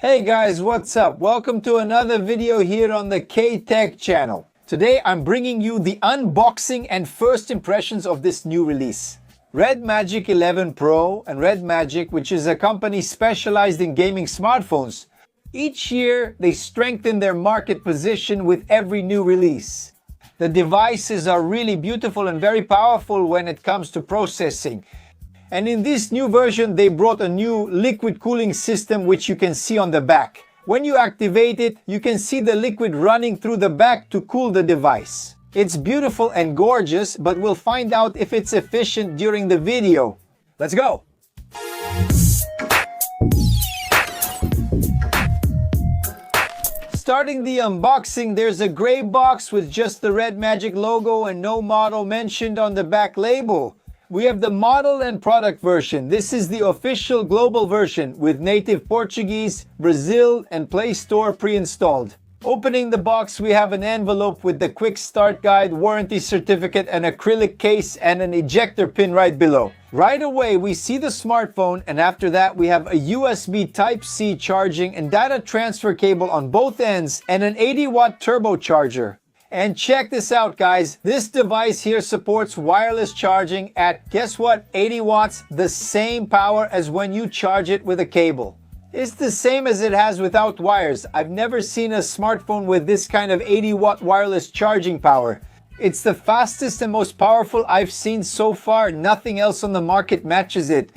Hey guys, what's up? Welcome to another video here on the K-Tech channel. Today I'm bringing you the unboxing and first impressions of this new release. Red Magic 11 Pro and Red Magic, which is a company specialized in gaming smartphones. Each year they strengthen their market position with every new release. The devices are really beautiful and very powerful when it comes to processing. And in this new version, they brought a new liquid cooling system, which you can see on the back. When you activate it, you can see the liquid running through the back to cool the device. It's beautiful and gorgeous, but we'll find out if it's efficient during the video. Let's go! Starting the unboxing, there's a gray box with just the Red Magic logo and no model mentioned on the back label. We have the model and product version. This is the official global version with native Portuguese, Brazil, and Play Store pre-installed. Opening the box, we have an envelope with the quick start guide, warranty certificate, an acrylic case, and an ejector pin right below. Right away, we see the smartphone, and after that, we have a USB Type-C charging and data transfer cable on both ends, and an 80-watt turbocharger. And check this out, guys. This device here supports wireless charging at, guess what, 80 watts, the same power as when you charge it with a cable. It's the same as it has without wires. I've never seen a smartphone with this kind of 80-watt wireless charging power. It's the fastest and most powerful I've seen so far. Nothing else on the market matches it.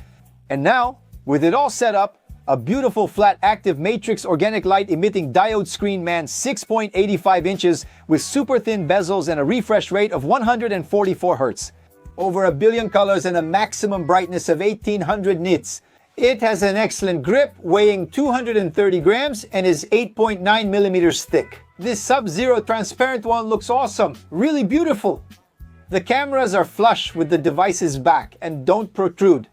And now, with it all set up, a beautiful flat active matrix organic light emitting diode screen mans 6.85 inches with super thin bezels and a refresh rate of 144 Hz. Over a billion colors and a maximum brightness of 1800 nits. It has an excellent grip, weighing 230 grams and is 8.9 millimeters thick. This Sub-Zero transparent one looks awesome, really beautiful. The cameras are flush with the device's back and don't protrude.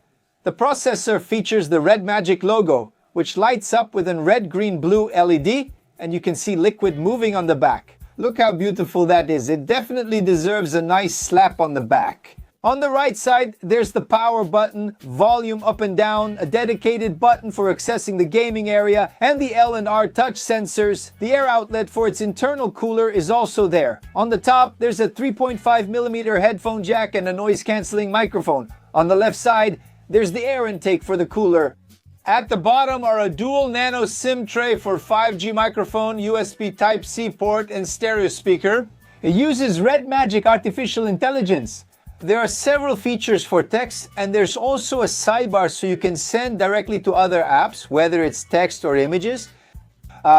The processor features the Red Magic logo, which lights up with a red-green-blue LED, and you can see liquid moving on the back. Look how beautiful that is. It definitely deserves a nice slap on the back. On the right side, there's the power button, volume up and down, a dedicated button for accessing the gaming area, and the L and R touch sensors. The air outlet for its internal cooler is also there. On the top, there's a 3.5mm headphone jack and a noise-canceling microphone. On the left side, there's the air intake for the cooler. At the bottom are a dual nano SIM tray for 5G microphone, USB Type-C port, and stereo speaker. It uses Red Magic artificial intelligence. There are several features for text, and there's also a sidebar so you can send directly to other apps, whether it's text or images.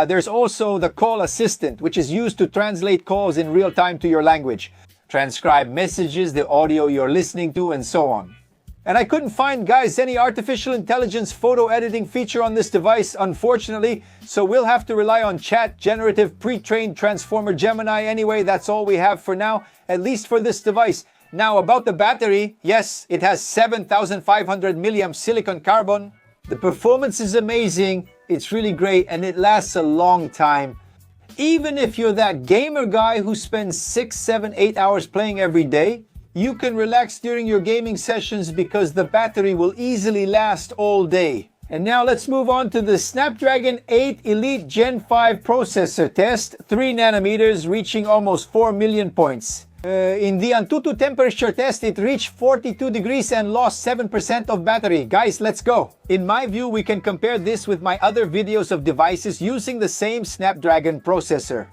There's also the call assistant, which is used to translate calls in real time to your language, transcribe messages, the audio you're listening to, and so on. And I couldn't find, guys, any artificial intelligence photo editing feature on this device, unfortunately, so we'll have to rely on Chat Generative pre-trained Transformer Gemini anyway. That's all we have for now, at least for this device. Now, about the battery, yes, it has 7,500 milliamp silicon carbon. The performance is amazing, it's really great, and it lasts a long time. Even if you're that gamer guy who spends 6, 7, 8 hours playing every day, you can relax during your gaming sessions because the battery will easily last all day. And now let's move on to the Snapdragon 8 Elite Gen 5 processor test, 3 nanometers, reaching almost 4 million points. In the Antutu temperature test, it reached 42 degrees and lost 7% of battery. Guys, let's go. In my view, we can compare this with my other videos of devices using the same Snapdragon processor.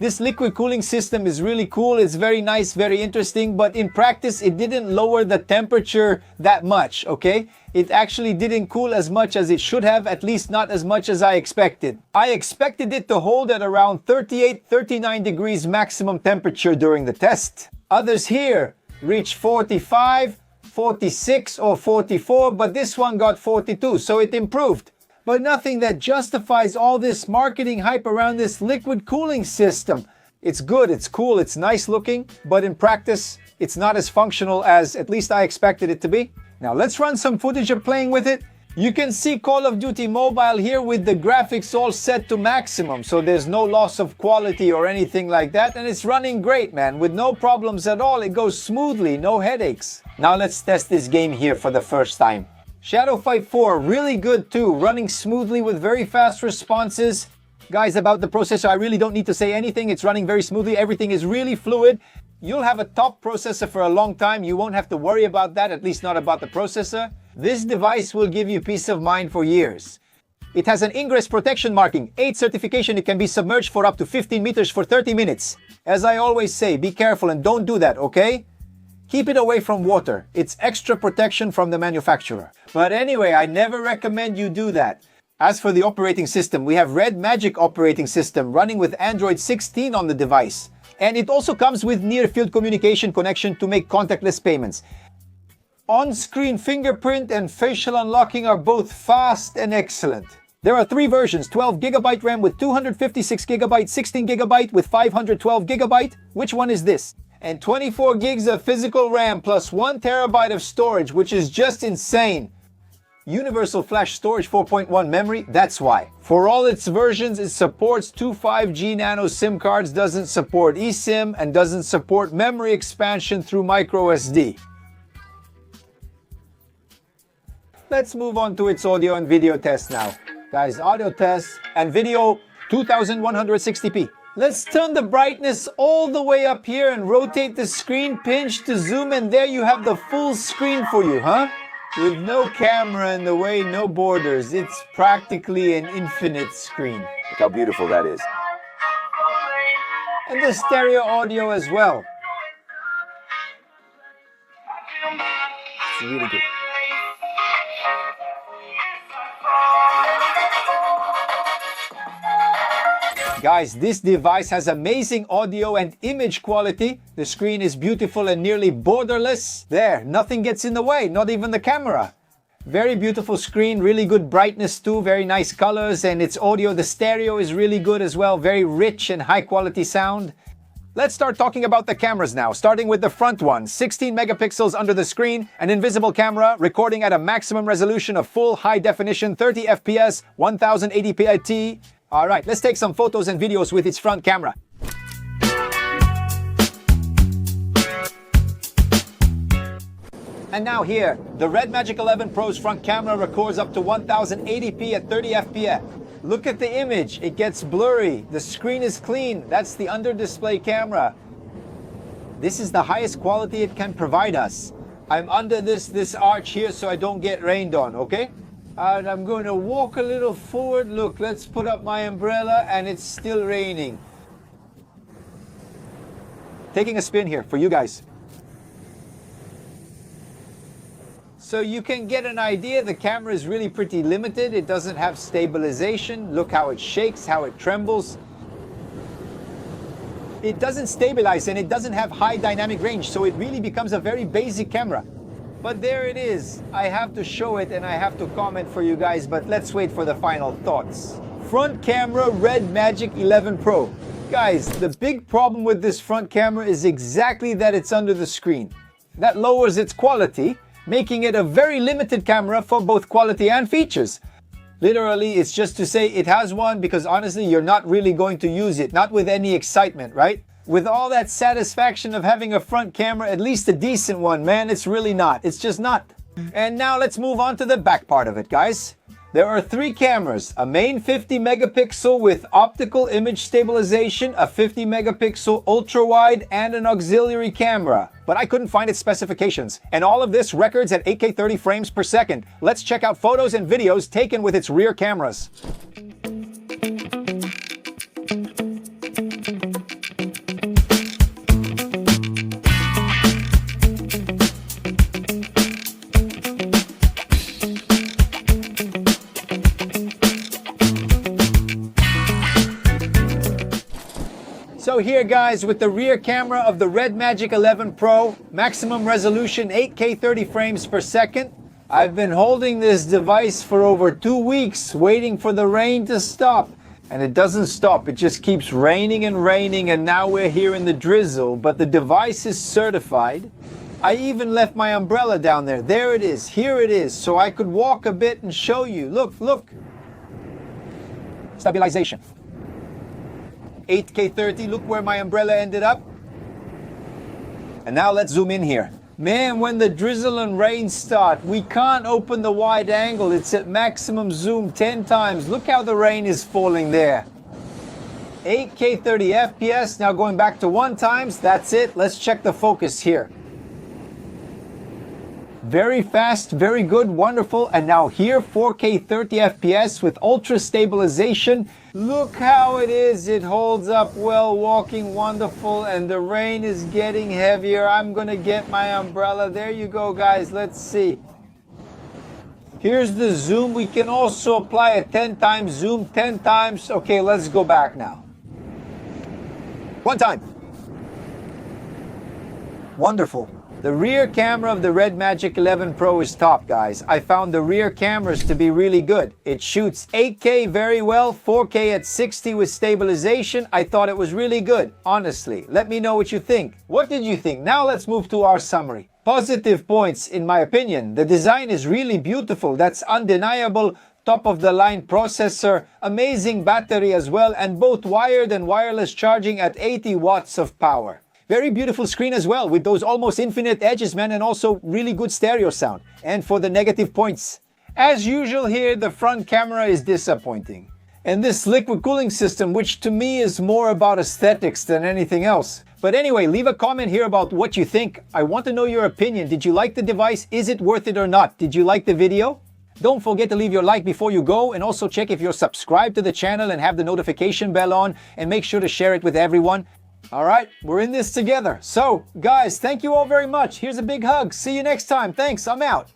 This liquid cooling system is really cool. It's very nice, very interesting, but in practice, it didn't lower the temperature that much, okay? It actually didn't cool as much as it should have, at least not as much as I expected. I expected it to hold at around 38, 39 degrees maximum temperature during the test. Others here reached 45, 46, or 44, but this one got 42, so it improved. But nothing that justifies all this marketing hype around this liquid cooling system. It's good, it's cool, it's nice looking, but in practice, it's not as functional as at least I expected it to be. Now let's run some footage of playing with it. You can see Call of Duty Mobile here with the graphics all set to maximum, so there's no loss of quality or anything like that, and it's running great, man, with no problems at all. It goes smoothly, no headaches. Now let's test this game here for the first time. Shadow Fight 4, really good too, running smoothly with very fast responses. Guys, about the processor, I really don't need to say anything. It's running very smoothly. Everything is really fluid. You'll have a top processor for a long time. You won't have to worry about that, at least not about the processor. This device will give you peace of mind for years. It has an ingress protection marking, 8 certification. It can be submerged for up to 15 meters for 30 minutes. As I always say, be careful and don't do that, okay? Keep it away from water. It's extra protection from the manufacturer. But anyway, I never recommend you do that. As for the operating system, we have Red Magic operating system running with Android 16 on the device. And it also comes with near-field communication connection to make contactless payments. On-screen fingerprint and facial unlocking are both fast and excellent. There are 3 versions, 12GB RAM with 256GB, 16GB with 512GB. Which one is this? And 24 gigs of physical RAM plus 1TB of storage, which is just insane. Universal Flash Storage 4.1 memory, that's why. For all its versions, it supports 2 5G nano SIM cards, doesn't support eSIM, and doesn't support memory expansion through microSD. Let's move on to its audio and video test now. Guys, audio test and video 2160p. Let's turn the brightness all the way up here and rotate the screen, pinch to zoom, and there you have the full screen for you, huh? With no camera in the way, no borders. It's practically an infinite screen. Look how beautiful that is. And the stereo audio as well. It's really good. Guys, this device has amazing audio and image quality. The screen is beautiful and nearly borderless. There, nothing gets in the way, not even the camera. Very beautiful screen, really good brightness too, very nice colors, and its audio, the stereo is really good as well, very rich and high quality sound. Let's start talking about the cameras now, starting with the front one. 16 megapixels under the screen, an invisible camera, recording at a maximum resolution of full high definition, 30 FPS, 1080p. Alright, let's take some photos and videos with its front camera. And now here, the Red Magic 11 Pro's front camera records up to 1080p at 30 FPS. Look at the image, it gets blurry, the screen is clean, that's the under-display camera. This is the highest quality it can provide us. I'm under this arch here so I don't get rained on, okay? And I'm going to walk a little forward. Look, let's put up my umbrella and it's still raining. Taking a spin here for you guys. So you can get an idea, the camera is really pretty limited. It doesn't have stabilization. Look how it shakes, how it trembles. It doesn't stabilize and it doesn't have high dynamic range, so it really becomes a very basic camera. But there it is. I have to show it and I have to comment for you guys, but let's wait for the final thoughts. Front camera, Red Magic 11 Pro. Guys, the big problem with this front camera is exactly that it's under the screen. That lowers its quality, making it a very limited camera for both quality and features. Literally, it's just to say it has one because honestly, you're not really going to use it, not with any excitement, right? With all that satisfaction of having a front camera, at least a decent one, man, it's really not. It's just not. And now let's move on to the back part of it, guys. There are 3 cameras, a main 50 megapixel with optical image stabilization, a 50 megapixel ultra wide, and an auxiliary camera. But I couldn't find its specifications. And all of this records at 8K 30 frames per second. Let's check out photos and videos taken with its rear cameras. So here guys, with the rear camera of the Red Magic 11 Pro, maximum resolution 8K 30 frames per second. I've been holding this device for over 2 weeks, waiting for the rain to stop. And it doesn't stop, it just keeps raining and raining, and now we're here in the drizzle, but the device is certified. I even left my umbrella down there. There it is, here it is, so I could walk a bit and show you. Look, look. Stabilization. 8K 30, look where my umbrella ended up. And now let's zoom in here. Man, when the drizzle and rain start, we can't open the wide angle. It's at maximum zoom 10 times. Look how the rain is falling there. 8K 30 FPS. Now going back to 1 times. That's it. Let's check the focus here. Very fast, very good, wonderful. And now here, 4K 30 FPS with ultra stabilization. Look how it is. It holds up well, walking wonderful, and the rain is getting heavier. I'm gonna get my umbrella. There you go, guys. Let's see. Here's the zoom. We can also apply a 10 times zoom, 10 times. Okay, let's go back now. 1 time. Wonderful. The rear camera of the Red Magic 11 Pro is top, guys. I found the rear cameras to be really good. It shoots 8K very well, 4K at 60 with stabilization. I thought it was really good, honestly. Let me know what you think. What did you think? Now let's move to our summary. Positive points, in my opinion. The design is really beautiful. That's undeniable. Top of the line processor, amazing battery as well, and both wired and wireless charging at 80 watts of power. Very beautiful screen as well, with those almost infinite edges, man, and also really good stereo sound. And for the negative points, as usual here, the front camera is disappointing. And this liquid cooling system, which to me is more about aesthetics than anything else. But anyway, leave a comment here about what you think. I want to know your opinion. Did you like the device? Is it worth it or not? Did you like the video? Don't forget to leave your like before you go, and also check if you're subscribed to the channel and have the notification bell on, and make sure to share it with everyone. All right, we're in this together. So, guys, thank you all very much. Here's a big hug. See you next time. Thanks. I'm out.